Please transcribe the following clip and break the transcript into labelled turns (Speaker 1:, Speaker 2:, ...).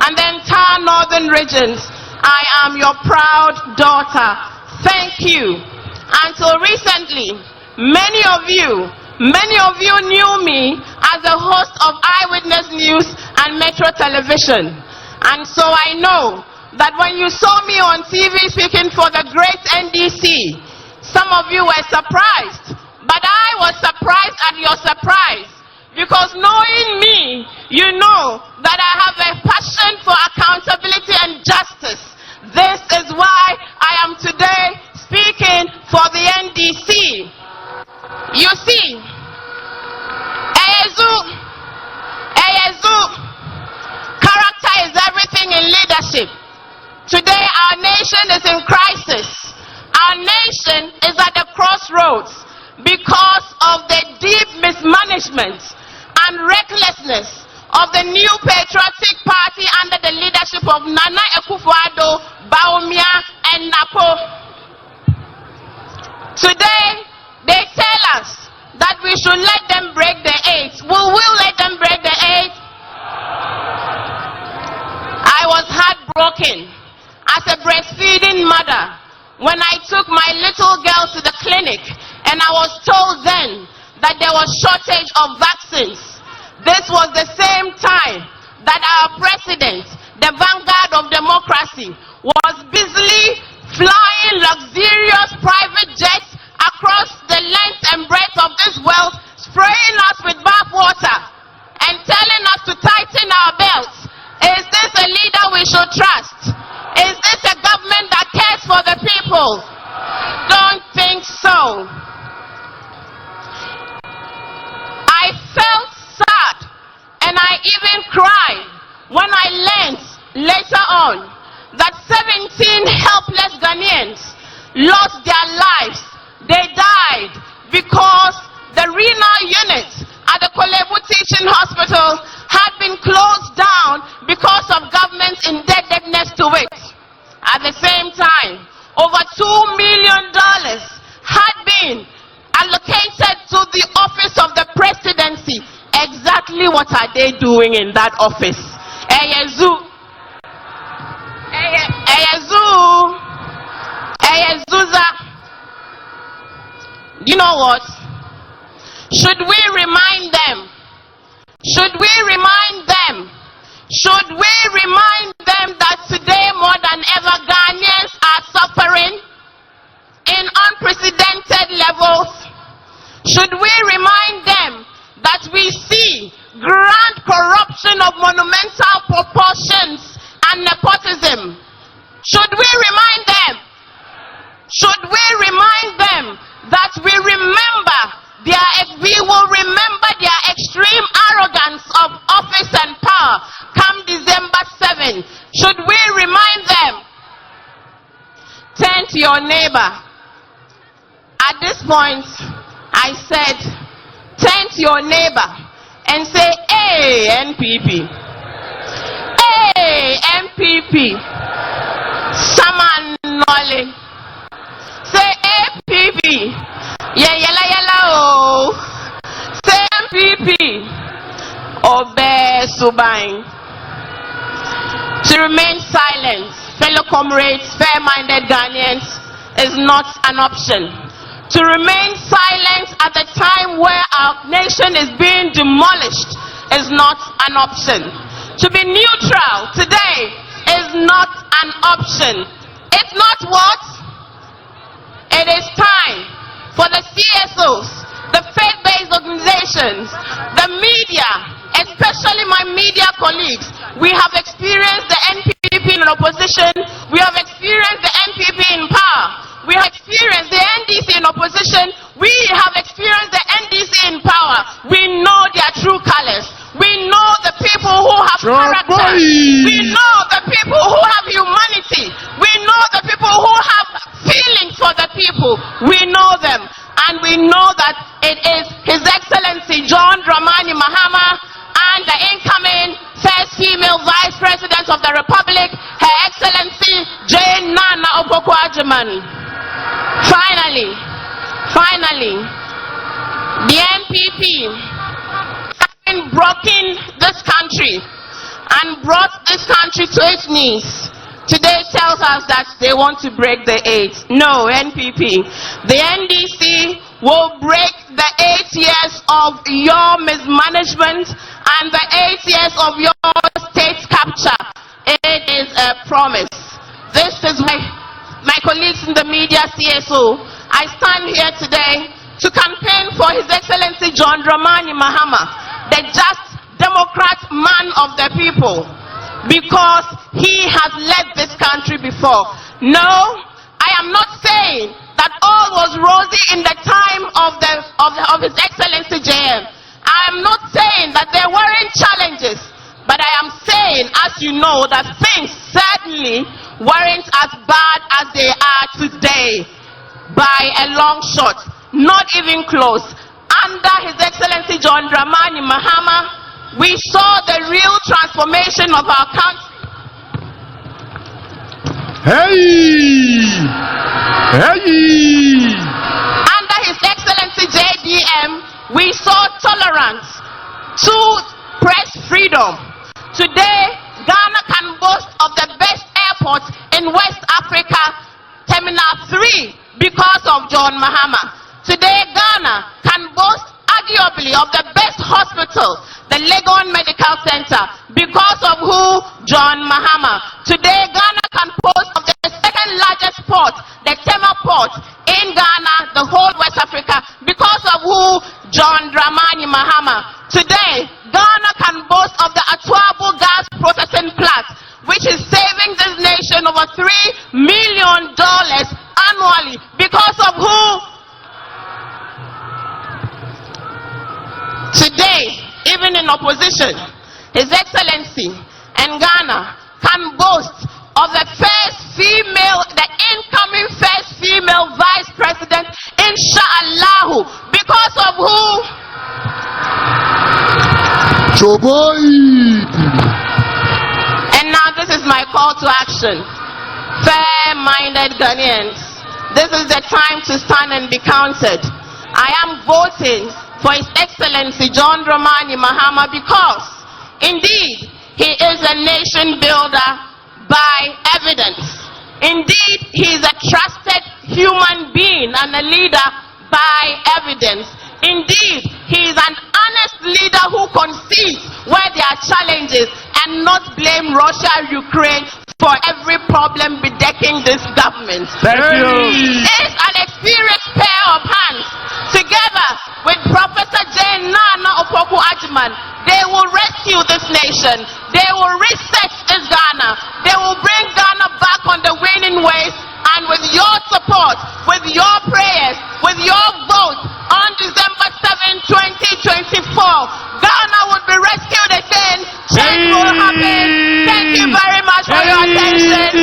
Speaker 1: and the entire northern regions. I am your proud daughter. Thank you. Until recently, many of you knew me as a host of Eyewitness News and Metro Television. And so I know that when you saw me on TV speaking for the great NDC, some of you were surprised. But I was surprised at your surprise. Because knowing me, you know that I have a passion for accountability and justice. This is why I am today speaking for the NDC. You see, character is everything in leadership. Today our nation is in crisis. Our nation is at the crossroads because of the deep mismanagement and recklessness of the new patriotic party under the leadership of Nana Akufo-Addo, Bawumia and Napo. Today, they tell us that we should let them break the 8. Will we let them break the 8? I was heartbroken as a breastfeeding mother when I took my little girl to the clinic and I was told then that there was shortage of vaccines. This was the same time that our president, the vanguard of democracy, was busily flying luxurious private jets across the length and breadth of this world, spraying us with bathwater and telling us to tighten our belts. Is this a leader we should trust? Is this a government that cares for the people? Don't think so. I felt sad and I even cried when I learned later on that 17 helpless Ghanaians lost their lives. They died because the renal unit at the Kolebu Teaching Hospital had been closed down because of government's indebtedness to it. At the same time, over $2 million had been allocated to the office of the presidency. Exactly what are they doing in that office? You know what? Should we remind them? Should we remind them? Should we remind them that today more than ever Ghanaians are suffering in unprecedented levels? Should we remind them that we see grand corruption of monumental proportions and nepotism? Should we remind them? Should we remind them that we will remember their extreme arrogance of office and power come December 7? Should we remind them? Turn to your neighbor. At this point, I said, turn to your neighbor and say, hey, NPP. Hey, NPP. Saman Nole. Say, NPP. Yeah, yalla, oh. Say, NPP. Obe Subain. To remain silent, fellow comrades, fair-minded Ghanaians, is not an option. To remain silent at the time where our nation is being demolished is not an option. To be neutral today is not an option. It's not what? It is time for the CSOs, the faith-based organizations, the media, especially my media colleagues. We have experienced the NPP in opposition. We have experienced the NPP in power. We have experienced the NDC in opposition. We have experienced the NDC in power. We know their true colors. We know the people who have character. We know the people who have humanity. We know the people who have feelings for the people. We know them. And we know that it is His Excellency John Dramani Mahama and the incoming first female Vice President of the Republic, Her Excellency Jane Nana Opoku-Agyeman. Finally, the NPP having broken this country and brought this country to its knees, today tells us that they want to break the 8. No, NPP. The NDC will break the 8 years of your mismanagement and the 8 years of your state capture. It is a promise. This is why my colleagues in the media, CSO, I stand here today to campaign for His Excellency John Dramani Mahama, the just Democrat man of the people, because he has led this country before. No, I am not saying that all was rosy in the time of His Excellency JM. I am not saying that there weren't challenges, but I am saying, as you know, that things certainly weren't as bad as they are today by a long shot, not even close. Under His Excellency John Dramani Mahama, we saw the real transformation of our country. Under His Excellency JDM, we saw tolerance to press freedom. Today, Ghana can boast of the best airport in West Africa, Terminal 3, because of John Mahama. Today, Ghana can boast arguably of the best hospital, the Legon Medical Center, because of who? John Mahama. Today, Ghana can boast of the second largest port, the Tema Port in Ghana, the whole West Africa, because of who? John Dramani Mahama. Today, Ghana can boast of the Atuabo gas processing plant, which is saving this nation over $3 million annually, because of who? Today, even in opposition, His Excellency and Ghana can boast of the incoming first female vice president, inshallah, because of who? And now this is my call to action. Fair-minded Ghanaians, this is the time to stand and be counted. I am voting for His Excellency John Dramani Mahama because, indeed, he is a nation builder by evidence. Indeed, he is a trusted human being and a leader by evidence. Indeed, he is an honest leader who concedes where there are challenges and not blame Russia, Ukraine for every problem bedecking this government.
Speaker 2: Thank you.
Speaker 1: He is an experienced pair of hands. Together with Professor Jane Nana Opoku Ajiman, they will rescue this nation. They will reset this Ghana. They will bring Ghana back on the winning ways. And with your support, with your prayers, with your vote on December 7, 2024, Ghana will be rescued again. Change will happen. Thank you very much for your attention.